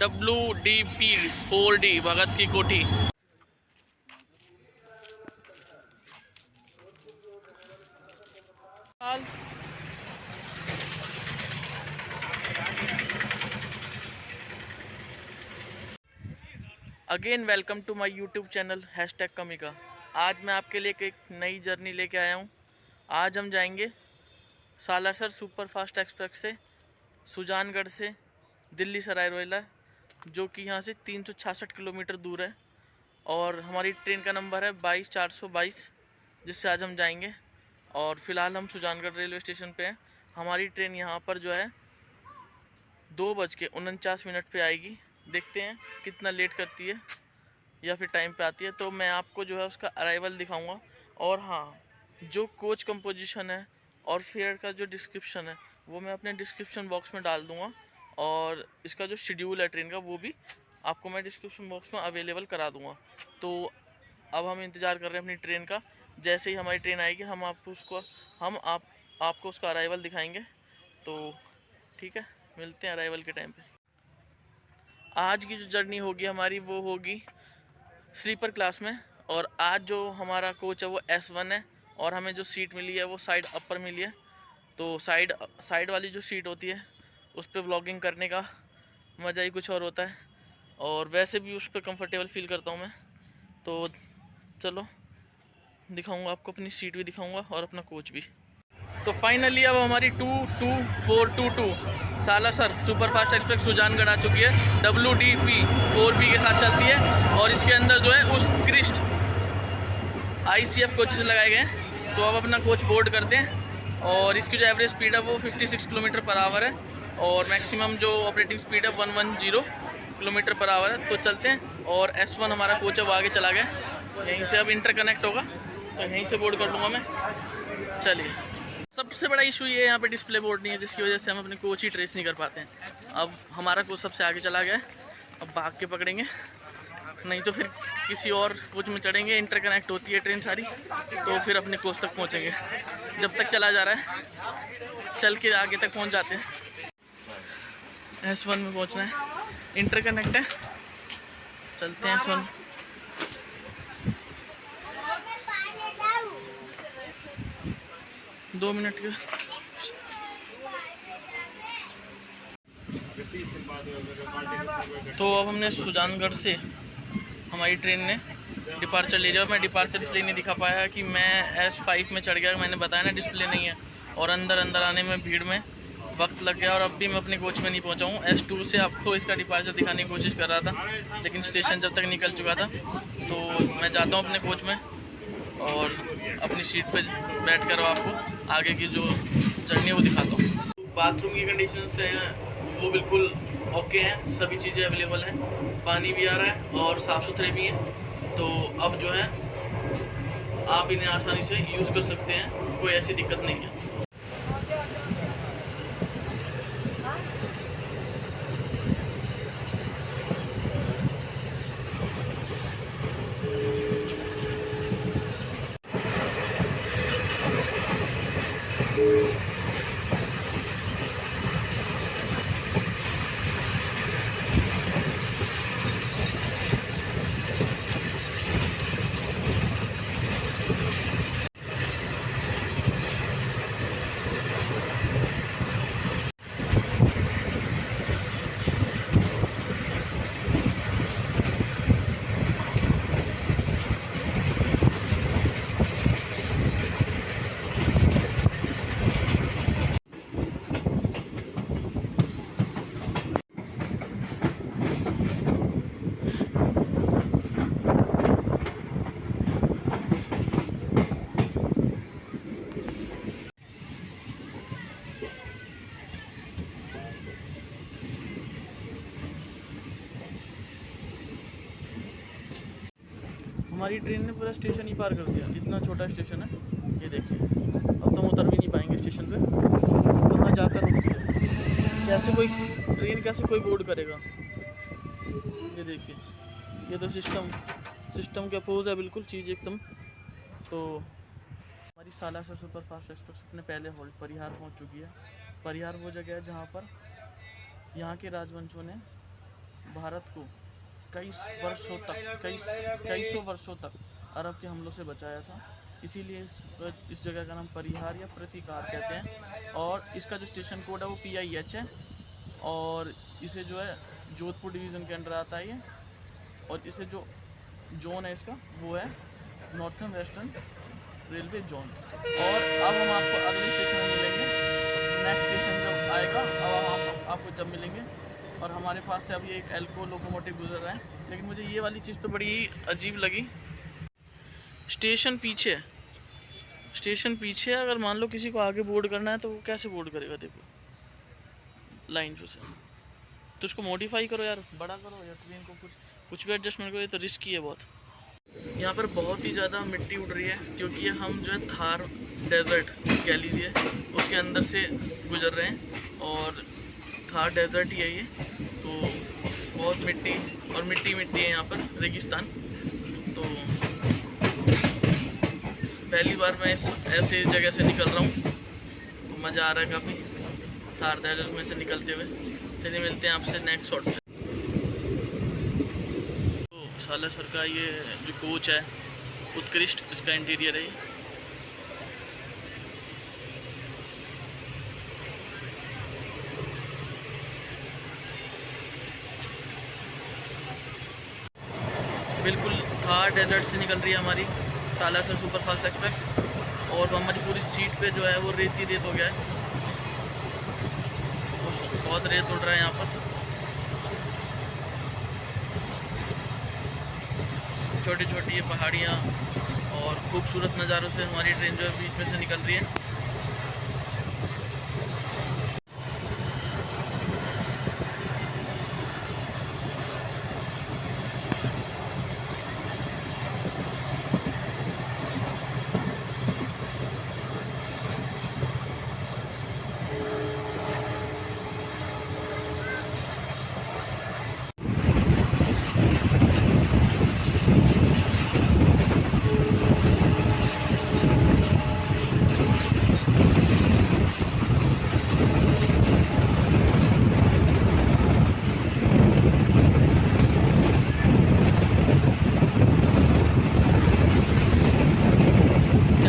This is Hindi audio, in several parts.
WDP4D भगत की Kothi. Again welcome to my YouTube channel #कमिका। आज मैं आपके लिए एक नई जर्नी लेके आया हूँ। आज हम जाएंगे सालासर सुपर फास्ट एक्सप्रेस से सुजानगढ़ से दिल्ली सराय रोहिला, जो कि यहाँ से 366 किलोमीटर दूर है। और हमारी ट्रेन का नंबर है 22-422, जिससे आज हम जाएंगे। और फ़िलहाल हम सुजानगढ़ रेलवे स्टेशन पे हैं। हमारी ट्रेन यहाँ पर जो है 2:49 पे आएगी। देखते हैं कितना लेट करती है या फिर टाइम पे आती है। तो मैं आपको जो है उसका अराइवल दिखाऊंगा। और हाँ, जो कोच कंपोजिशन है और फेयर का जो डिस्क्रिप्शन है वो मैं अपने डिस्क्रिप्शन बॉक्स में डाल दूंगा। और इसका जो शेड्यूल है ट्रेन का वो भी आपको मैं डिस्क्रिप्शन बॉक्स में अवेलेबल करा दूंगा। तो अब हम इंतज़ार कर रहे हैं अपनी ट्रेन का। जैसे ही हमारी ट्रेन आएगी हम आपको उसका अराइवल दिखाएंगे। तो ठीक है, मिलते हैं अराइवल के टाइम पे। आज की जो जर्नी होगी हमारी वो होगी स्लीपर क्लास में। और आज जो हमारा कोच है वो S1 है। और हमें जो सीट मिली है वो साइड अपर मिली है। तो साइड वाली जो सीट होती है उस पर व्लॉगिंग करने का मज़ा ही कुछ और होता है। और वैसे भी उस पर कंफर्टेबल फील करता हूँ मैं। तो चलो दिखाऊंगा आपको, अपनी सीट भी दिखाऊंगा और अपना कोच भी। तो फाइनली अब हमारी 22422 सालासर सुपरफास्ट एक्सप्रेस सुजानगढ़ आ चुकी है। WDP4B के साथ चलती है। और इसके अंदर जो है उत्कृष्ट ICF कोचेस लगाए गए हैं। तो अब अपना कोच बोर्ड करते हैं। और इसकी जो एवरेज स्पीड है वो 56 किलोमीटर पर आवर है। और मैक्सिमम जो ऑपरेटिंग स्पीड है 110 किलोमीटर पर आवर है। तो चलते हैं। और S1 हमारा कोच है वो आगे चला गया। यहीं से अब इंटरकनेक्ट होगा तो यहीं से बोर्ड कर लूँगा मैं। चलिए, सबसे बड़ा इशू ये है यहाँ पे डिस्प्ले बोर्ड नहीं है, जिसकी वजह से हम अपने कोच ही ट्रेस नहीं कर पाते हैं। अब हमारा कोच सबसे आगे चला गया है, अब भाग के पकड़ेंगे, नहीं तो फिर किसी और कोच में चढ़ेंगे। इंटरकनेक्ट होती है ट्रेन सारी, तो फिर अपने कोच तक पहुँचेंगे। जब तक चला जा रहा है चल के आगे तक पहुँच जाते हैं। S1 में पहुँचना है, इंटरकनेक्ट है, चलते हैं S1। दो मिनट के तो अब हमने सुजानगढ़ से हमारी ट्रेन ने डिपार्चर ले लिया। मैं डिपार्चर इसलिए नहीं दिखा पाया कि मैं S5 में चढ़ गया। मैंने बताया ना डिस्प्ले नहीं है, और अंदर आने में भीड़ में वक्त लग गया। और अब भी मैं अपने कोच में नहीं पहुंचा हूँ। S2 से आपको इसका डिपार्चर दिखाने की कोशिश कर रहा था, लेकिन स्टेशन जब तक निकल चुका था। तो मैं जाता हूँ अपने कोच में और अपनी सीट पे बैठ कर आपको आगे की जो जर्नी है वो दिखाता हूँ। बाथरूम की कंडीशन से वो बिल्कुल ओके हैं, सभी चीज़ें अवेलेबल हैं, पानी भी आ रहा है और साफ़ सुथरे भी हैं। तो अब जो है आप इन्हें आसानी से यूज़ कर सकते हैं, कोई ऐसी दिक्कत नहीं है। हमारी ट्रेन ने पूरा स्टेशन ही पार कर दिया। इतना छोटा स्टेशन है, ये देखिए। अब तो हम उतर भी नहीं पाएंगे स्टेशन पे, कहाँ जाकर रुकते। कैसे कोई ट्रेन कैसे कोई बोर्ड करेगा। ये देखिए, ये तो सिस्टम के अपोज है बिल्कुल चीज़ एकदम। तो हमारी सालासर सुपर फास्ट एक्सप्रेस अपने पहले होल्ड परिहार पहुंच चुकी है। परिहार वो जगह है जहां पर यहाँ के राजवंशों ने भारत को कई वर्षों तक कई सौ वर्षों तक अरब के हमलों से बचाया था। इसीलिए इस जगह का नाम परिहार या प्रतिकार कहते हैं। और इसका जो स्टेशन कोड है वो PIH है। और इसे जो है जोधपुर डिवीज़न के अंडर आता है ये। और इसे जो जोन है इसका वो है नॉर्थर्न वेस्टर्न रेलवे जोन। और अब हम आपको अगले स्टेशन में मिलेंगे। नेक्स्ट स्टेशन जब आएगा अब हम आपको जब मिलेंगे। और हमारे पास से अभी एक एल्को लोकोमोटिव गुजर रहा है, लेकिन मुझे ये वाली चीज़ तो बड़ी अजीब लगी। स्टेशन पीछे स्टेशन पीछे अगर मान लो किसी को आगे बोर्ड करना है तो वो कैसे बोर्ड करेगा? देखो लाइन पे से तो उसको मॉडिफाई करो यार, बड़ा करो या ट्रेन को कुछ भी एडजस्टमेंट करो। ये तो रिस्की है बहुत। यहाँ पर बहुत ही ज़्यादा मिट्टी उड़ रही है क्योंकि हम जो है थार डेजर्ट कह लीजिए उसके अंदर से गुजर रहे हैं। और थार डेजर्ट ही है ये, तो बहुत मिट्टी और मिट्टी है यहाँ पर, रेगिस्तान। तो पहली बार मैं ऐसे जगह से निकल रहा हूँ तो मज़ा आ रहा है काफ़ी थार डेजर्ट में से निकलते हुए। चलिए मिलते हैं आपसे नेक्स्ट शॉट में। तो सालासर का ये जो कोच है उत्कृष्ट, इसका इंटीरियर है। बिल्कुल थार डेजर्ट से निकल रही है हमारी सालासर सुपरफास्ट एक्सप्रेस। और हमारी पूरी सीट पे जो है वो रेत ही रेत हो गया है। बहुत रेत उड़ रहा है यहाँ पर। छोटी छोटी ये पहाड़ियाँ और खूबसूरत नज़ारों से हमारी ट्रेन जो है बीच में से निकल रही है।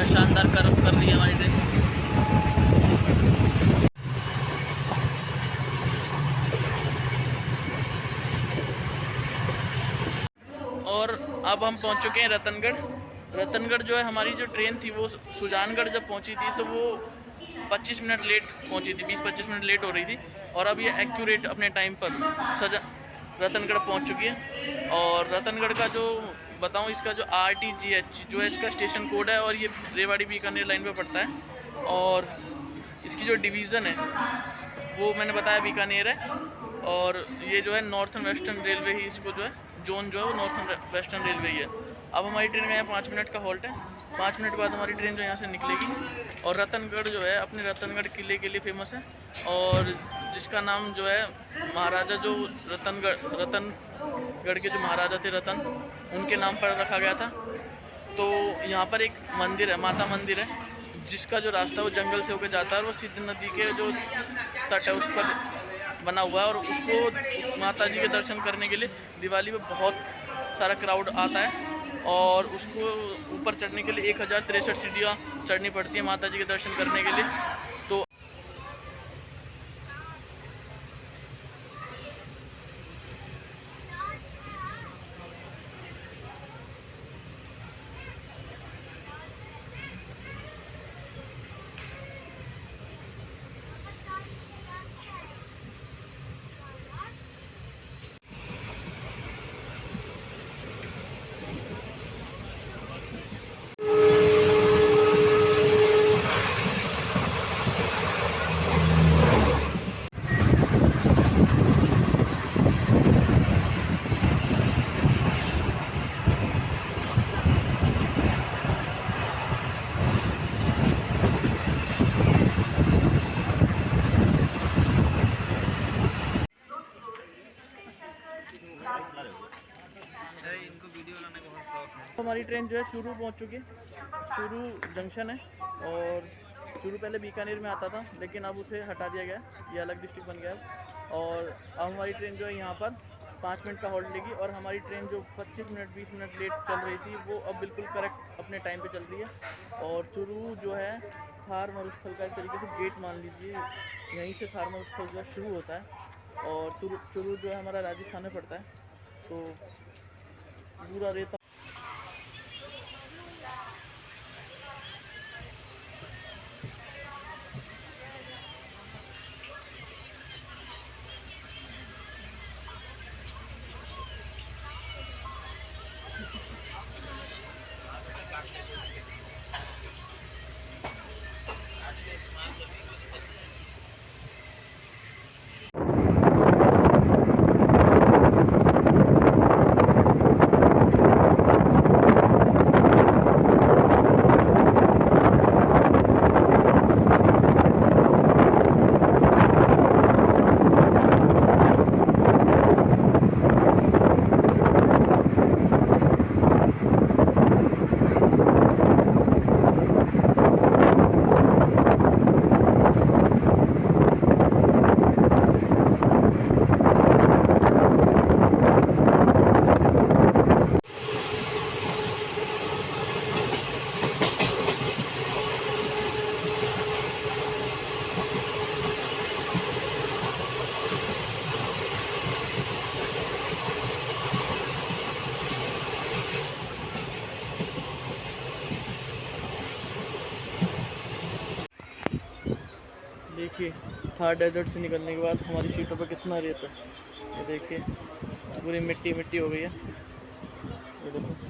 शानदार कर्व कर रही है हमारी ट्रेन। और अब हम पहुंच चुके हैं रतनगढ़ जो है हमारी जो ट्रेन थी वो सुजानगढ़ जब पहुंची थी तो वो 25 मिनट लेट पहुंची थी, 20-25 मिनट लेट हो रही थी। और अब ये एक्यूरेट अपने टाइम पर रतनगढ़ पहुंच चुकी है। और रतनगढ़ का जो बताऊं, इसका जो RTGH जो है इसका स्टेशन कोड है और ये रेवाड़ी बीकानेर लाइन पे पड़ता है। और इसकी जो डिवीज़न है वो मैंने बताया बीकानेर है। और ये जो है नॉर्थर्न वेस्टर्न रेलवे ही इसको जो है जोन जो है वो नॉर्थर्न वेस्टर्न रेलवे ही है। अब हमारी ट्रेन का यहाँ 5 मिनट का हॉल्ट है। 5 मिनट बाद हमारी ट्रेन जो यहाँ से निकलेगी। और रतनगढ़ जो है अपने रतनगढ़ किले के लिए फेमस है, और जिसका नाम जो है महाराजा जो रतनगढ़ के जो महाराजा थे रतन, उनके नाम पर रखा गया था। तो यहाँ पर एक मंदिर है, माता मंदिर है, जिसका जो रास्ता वो जंगल से होकर जाता है और वो सिद्ध नदी के जो तट है उस पर बना हुआ है। और उसको उस माता जी के दर्शन करने के लिए दिवाली में बहुत सारा क्राउड आता है। और उसको ऊपर चढ़ने के लिए 1063 सीढ़ियाँ चढ़नी पड़ती है माता जी के दर्शन करने के लिए। तो हमारी ट्रेन जो है चूरू पहुंच चुकी है। चूरू जंक्शन है, और चूरू पहले बीकानेर में आता था लेकिन अब उसे हटा दिया गया, ये अलग डिस्ट्रिक्ट बन गया है। और अब हमारी ट्रेन जो है यहाँ पर 5 मिनट का हॉल्ट लेगी। और हमारी ट्रेन जो 25 मिनट 20 मिनट लेट चल रही थी वो अब बिल्कुल करेक्ट अपने टाइम पे चल रही है। और चुरू जो है थार मरुस्थल का एक तरीके से गेट मान लीजिए, यहीं से थार मरुस्थल जो है शुरू होता है। और चुरू जो है हमारा राजस्थान में पड़ता है। तो पूरा रेता देखिए थार डेजर्ट से निकलने के बाद हमारी सीटों पर कितना रेत है। ये देखिए पूरी मिट्टी मिट्टी हो गई है। ये देखो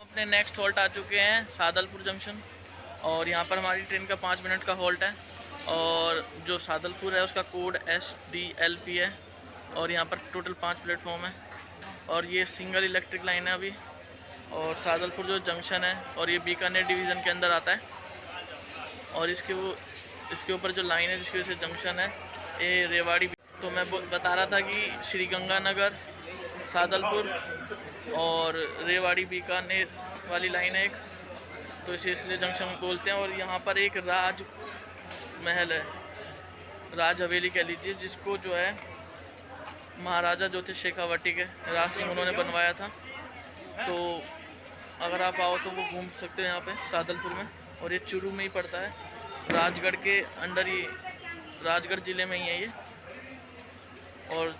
अपने नेक्स्ट हॉल्ट आ चुके हैं सादलपुर जंक्शन। और यहाँ पर हमारी ट्रेन का 5 मिनट का हॉल्ट है। और जो सादलपुर है उसका कोड SDLP है। और यहाँ पर टोटल 5 प्लेटफॉर्म है। और ये सिंगल इलेक्ट्रिक लाइन है अभी। और सादलपुर जो जंक्शन है और ये बीकानेर डिवीज़न के अंदर आता है। और इसके ऊपर जो लाइन है जिसकी वजह से जंक्शन है ये रेवाड़ी। तो मैं बता रहा था कि श्रीगंगानगर सादलपुर और रेवाड़ी बीकानेर वाली लाइन है एक, तो इसे इसलिए जंक्शन बोलते हैं। और यहाँ पर एक राज महल है, राज हवेली कह लीजिए, जिसको जो है महाराजा जो थे शेखावटी के राज सिंह उन्होंने बनवाया था। तो अगर आप आओ तो वो घूम सकते हो यहाँ पे सादलपुर में। और ये चुरू में ही पड़ता है, राजगढ़ के अंडर ही, राजगढ़ ज़िले में ही है ये। और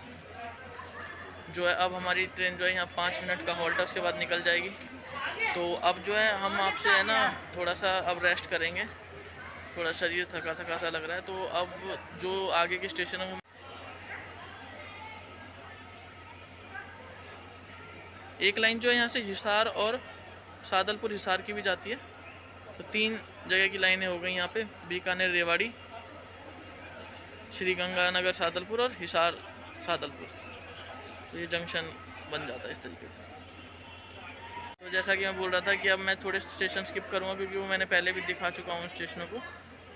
जो है अब हमारी ट्रेन जो है यहाँ 5 मिनट का हॉल्ट है, उसके बाद निकल जाएगी। तो अब जो है हम आपसे है ना थोड़ा सा अब रेस्ट करेंगे, थोड़ा शरीर थका थका सा लग रहा है। तो अब जो आगे के स्टेशन है वो एक लाइन जो है यहाँ से हिसार और सादलपुर हिसार की भी जाती है। तो 3 जगह की लाइनें हो गई यहाँ पे, बीकानेर रेवाड़ी, श्रीगंगानगर सादलपुर और हिसार सादलपुर। तो ये जंक्शन बन जाता है इस तरीके से। तो जैसा कि मैं बोल रहा था कि अब मैं थोड़े स्टेशन स्किप करूँगा क्योंकि वो मैंने पहले भी दिखा चुका हूँ स्टेशनों को।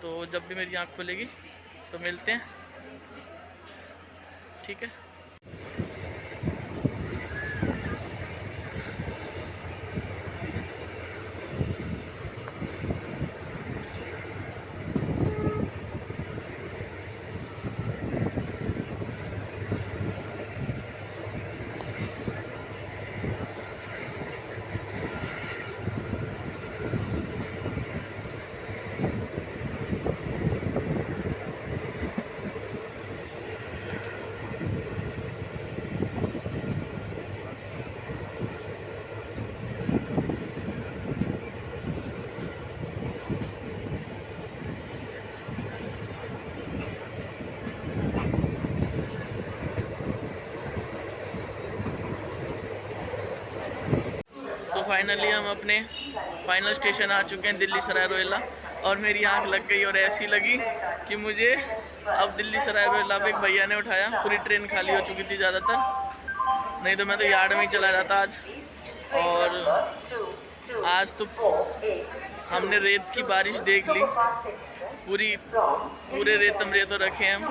तो जब भी मेरी आँख खुलेगी तो मिलते हैं, ठीक है। फाइनली हम अपने फाइनल स्टेशन आ चुके हैं, दिल्ली सराय रोहिल्ला। और मेरी आंख लग गई और ऐसी लगी कि मुझे अब दिल्ली सराय रोहिल्ला पे एक भैया ने उठाया। पूरी ट्रेन खाली हो चुकी थी ज़्यादातर, नहीं तो मैं तो यार्ड में ही चला जाता आज। और आज तो हमने रेत की बारिश देख ली, पूरे रेतम रेतो रखे हैं हम,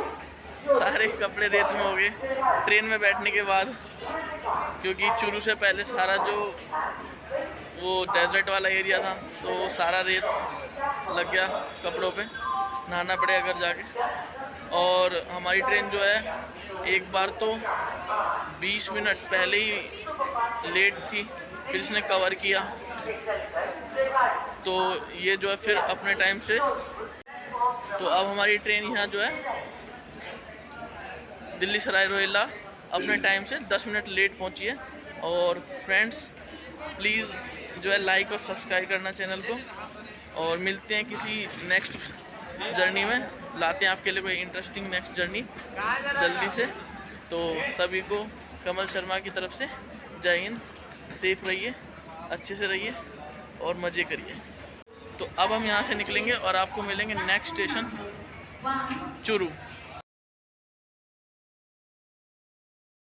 सारे कपड़े रेत में हो गए ट्रेन में बैठने के बाद, क्योंकि चूरू से पहले सारा जो वो डेजर्ट वाला एरिया था तो सारा रेत लग गया कपड़ों पे, नहाना पड़ेगा घर जाके। और हमारी ट्रेन जो है एक बार तो 20 मिनट पहले ही लेट थी, फिर इसने कवर किया, तो ये जो है फिर अपने टाइम से। तो अब हमारी ट्रेन यहाँ जो है दिल्ली सराय रोहिल्ला अपने टाइम से 10 मिनट लेट पहुँची है। और फ्रेंड्स प्लीज़ जो है लाइक और सब्सक्राइब करना चैनल को, और मिलते हैं किसी नेक्स्ट जर्नी में, लाते हैं आपके लिए कोई इंटरेस्टिंग नेक्स्ट जर्नी जल्दी से। तो सभी को कमल शर्मा की तरफ से जय हिंद, सेफ रहिए, अच्छे से रहिए और मज़े करिए। तो अब हम यहाँ से निकलेंगे और आपको मिलेंगे नेक्स्ट स्टेशन चूरू।